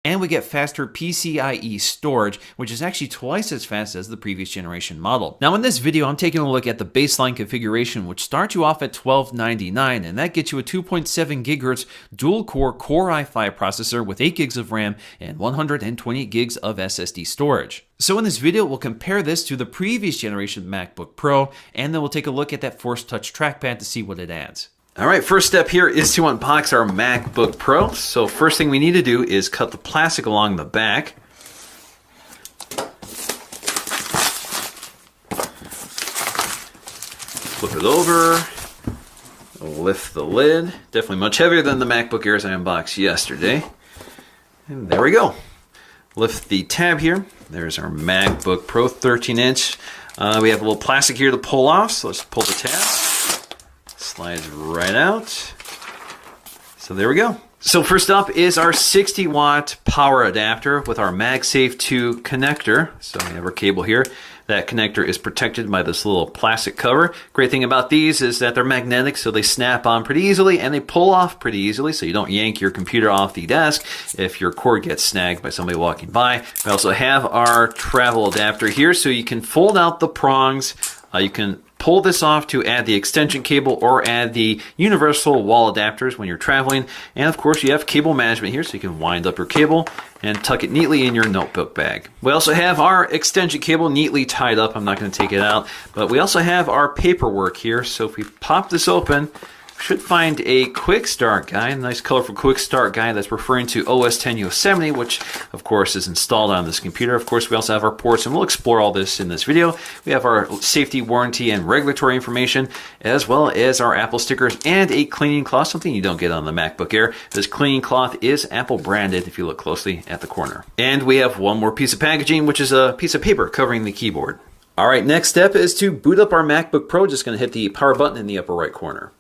And we get faster PCIe storage, which is actually twice as fast as the previous generation model. Now in this video, I'm taking a look at the baseline configuration, which starts you off at $1299, and that gets you a 2.7 GHz dual-core Core i5 processor with 8 gigs of RAM and 128 gigs of SSD storage. So in this video, we'll compare this to the previous generation MacBook Pro, and then we'll take a look at that Force Touch trackpad to see what it adds. All right, first step here is to unbox our MacBook Pro. So first thing we need to do is cut the plastic along the back. Flip it over, lift the lid. Definitely much heavier than the MacBook Airs I unboxed yesterday. And there we go. Lift the tab here. There's our MacBook Pro 13-inch. We have a little plastic here to pull off, so let's pull the tab. Slides right out. So there we go. So first up is our 60-watt power adapter with our MagSafe 2 connector. So we have our cable here. That connector is protected by this little plastic cover. Great thing about these is that they're magnetic, so they snap on pretty easily and they pull off pretty easily, so you don't yank your computer off the desk if your cord gets snagged by somebody walking by. We also have our travel adapter here, so you can fold out the prongs. You can pull this off to add the extension cable or add the universal wall adapters when you're traveling. And of course you have cable management here, so you can wind up your cable and tuck it neatly in your notebook bag. We also have our extension cable neatly tied up. I'm not going to take it out, but we also have our paperwork here. So if we pop this open, we should find a quick start guide, a nice colorful quick start guide that's referring to OS 10 US70, which of course is installed on this computer. Of course, we also have our ports, and we'll explore all this in this video. We have our safety, warranty, and regulatory information, as well as our Apple stickers and a cleaning cloth, something you don't get on the MacBook Air. This cleaning cloth is Apple branded if you look closely at the corner. And we have one more piece of packaging, which is a piece of paper covering the keyboard. All right, next step is to boot up our MacBook Pro. Just going to hit the power button in the upper right corner.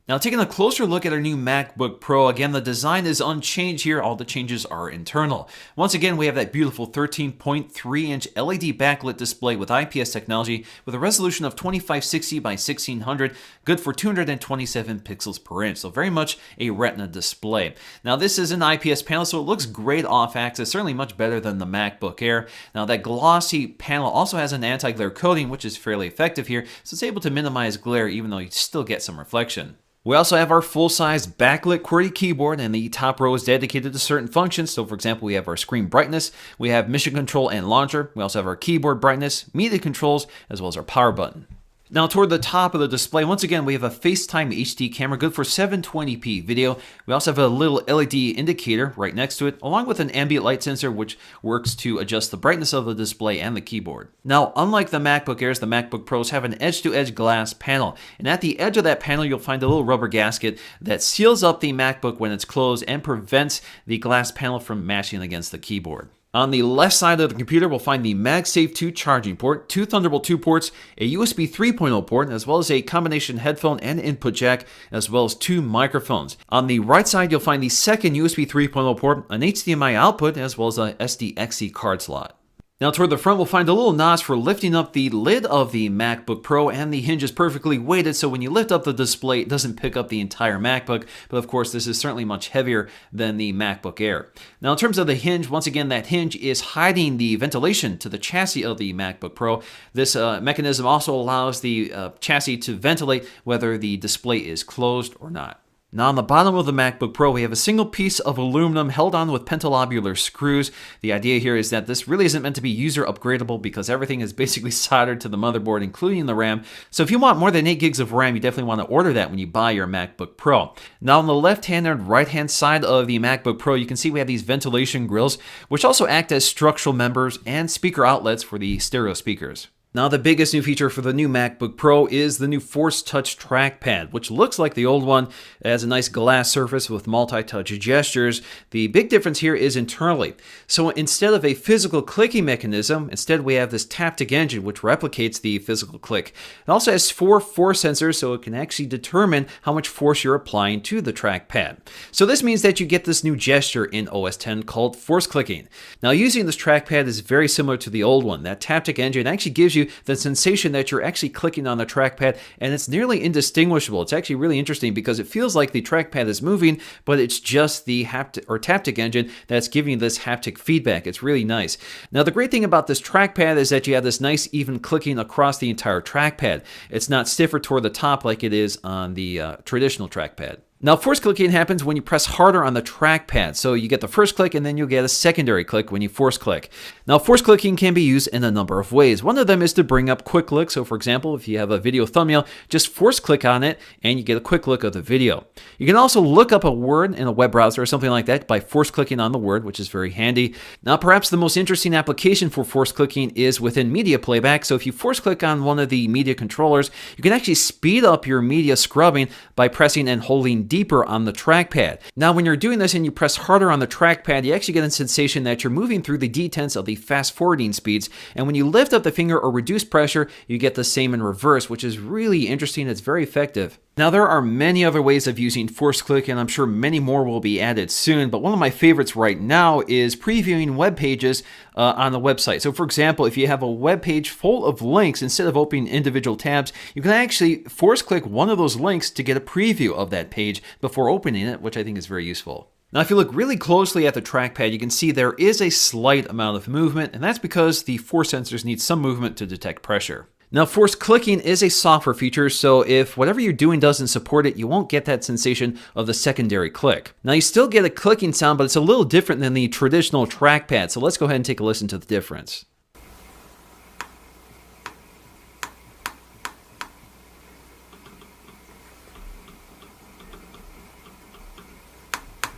Now taking a closer look at our new MacBook Pro, again the design is unchanged here, all the changes are internal. Once again we have that beautiful 13.3-inch LED backlit display with IPS technology with a resolution of 2560 by 1600, good for 227 pixels per inch, so very much a Retina display. Now this is an IPS panel, so it looks great off-axis, certainly much better than the MacBook Air. Now that glossy panel also has an anti-glare coating, which is fairly effective here, so it's able to minimize glare even though you still get some reflection. We also have our full-size backlit QWERTY keyboard, and the top row is dedicated to certain functions. So for example, we have our screen brightness, we have mission control and launcher, we also have our keyboard brightness, media controls, as well as our power button. Now toward the top of the display, once again, we have a FaceTime HD camera, good for 720p video. We also have a little LED indicator right next to it, along with an ambient light sensor, which works to adjust the brightness of the display and the keyboard. Now, unlike the MacBook Airs, the MacBook Pros have an edge-to-edge glass panel. And at the edge of that panel, you'll find a little rubber gasket that seals up the MacBook when it's closed and prevents the glass panel from mashing against the keyboard. On the left side of the computer, we'll find the MagSafe 2 charging port, 2 Thunderbolt 2 ports, a USB 3.0 port, as well as a combination headphone and input jack, as well as 2 microphones. On the right side, you'll find the second USB 3.0 port, an HDMI output, as well as a SD-XC card slot. Now toward the front, we'll find a little notch for lifting up the lid of the MacBook Pro, and the hinge is perfectly weighted, so when you lift up the display, it doesn't pick up the entire MacBook, but of course this is certainly much heavier than the MacBook Air. Now in terms of the hinge, once again, that hinge is hiding the ventilation to the chassis of the MacBook Pro. This mechanism also allows the chassis to ventilate whether the display is closed or not. Now on the bottom of the MacBook Pro, we have a single piece of aluminum held on with pentalobular screws. The idea here is that this really isn't meant to be user upgradable because everything is basically soldered to the motherboard, including the RAM. So if you want more than 8 gigs of RAM, you definitely want to order that when you buy your MacBook Pro. Now on the left-hand and right-hand side of the MacBook Pro, you can see we have these ventilation grills, which also act as structural members and speaker outlets for the stereo speakers. Now the biggest new feature for the new MacBook Pro is the new Force Touch trackpad, which looks like the old one. It has a nice glass surface with multi-touch gestures. The big difference here is internally. So instead of a physical clicking mechanism, instead we have this Taptic engine which replicates the physical click. It also has 4 force sensors, so it can actually determine how much force you're applying to the trackpad. So this means that you get this new gesture in OS X called force clicking. Now using this trackpad is very similar to the old one. That Taptic engine actually gives you you the sensation that you're actually clicking on the trackpad, and it's nearly indistinguishable. It's actually really interesting because it feels like the trackpad is moving, but it's just the taptic engine that's giving you this haptic feedback. It's really nice. Now, the great thing about this trackpad is that you have this nice even clicking across the entire trackpad. It's not stiffer toward the top like it is on the traditional trackpad. Now, force clicking happens when you press harder on the trackpad. So you get the first click and then you'll get a secondary click when you force click. Now, force clicking can be used in a number of ways. One of them is to bring up quick look. So for example, if you have a video thumbnail, just force click on it and you get a quick look of the video. You can also look up a word in a web browser or something like that by force clicking on the word, which is very handy. Now, perhaps the most interesting application for force clicking is within media playback. So if you force click on one of the media controllers, you can actually speed up your media scrubbing by pressing and holding deeper on the trackpad. Now, when you're doing this and you press harder on the trackpad, you actually get a sensation that you're moving through the detents of the fast forwarding speeds. And when you lift up the finger or reduce pressure, you get the same in reverse, which is really interesting. It's very effective. Now, there are many other ways of using force click, and I'm sure many more will be added soon, but one of my favorites right now is previewing web pages on the website. So for example, if you have a web page full of links, instead of opening individual tabs, you can actually force click one of those links to get a preview of that page before opening it, which I think is very useful. Now, if you look really closely at the trackpad, you can see there is a slight amount of movement, and that's because the force sensors need some movement to detect pressure. Now, force clicking is a software feature, so if whatever you're doing doesn't support it, you won't get that sensation of the secondary click. Now, you still get a clicking sound, but it's a little different than the traditional trackpad, so let's go ahead and take a listen to the difference.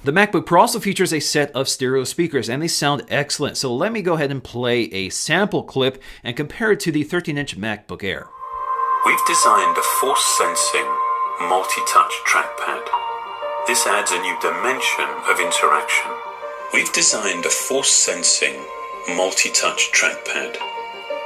The MacBook Pro also features a set of stereo speakers, and they sound excellent. So let me go ahead and play a sample clip and compare it to the 13-inch MacBook Air. We've designed a force-sensing, multi-touch trackpad. This adds a new dimension of interaction. We've designed a force-sensing, multi-touch trackpad.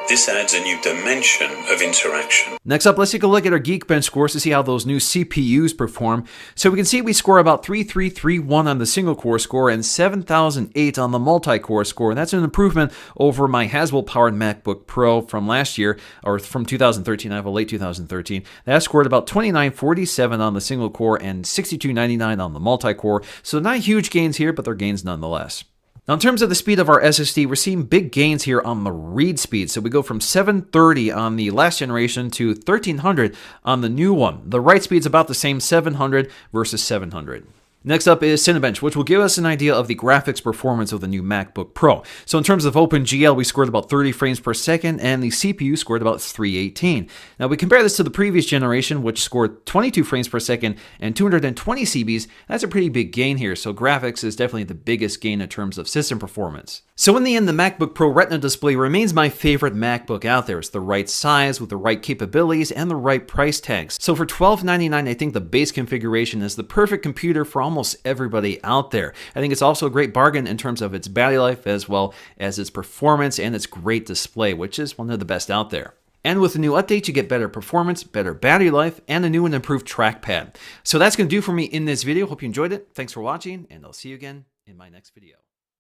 This adds a new dimension of interaction. Next up, let's take a look at our Geekbench scores to see how those new CPUs perform. So we can see we score about 3331 on the single core score and 7008 on the multi-core score. And that's an improvement over my Haswell-powered MacBook Pro from last year, or from 2013. I have a late 2013. That scored about 2947 on the single core and 6299 on the multi-core. So not huge gains here, but they're gains nonetheless. Now, in terms of the speed of our SSD, we're seeing big gains here on the read speed. So we go from 730 on the last generation to 1300 on the new one. The write speed's about the same, 700 versus 700. Next up is Cinebench, which will give us an idea of the graphics performance of the new MacBook Pro. So in terms of OpenGL, we scored about 30 frames per second, and the CPU scored about 318. Now we compare this to the previous generation, which scored 22 frames per second and 220 CBs. That's a pretty big gain here, so graphics is definitely the biggest gain in terms of system performance. So in the end, the MacBook Pro Retina display remains my favorite MacBook out there. It's the right size with the right capabilities and the right price tags. So for $1299, I think the base configuration is the perfect computer for almost everybody out there. I think it's also a great bargain in terms of its battery life as well as its performance and its great display, which is one of the best out there. And with the new update, you get better performance, better battery life, and a new and improved trackpad. So that's going to do for me in this video. Hope you enjoyed it. Thanks for watching, and I'll see you again in my next video.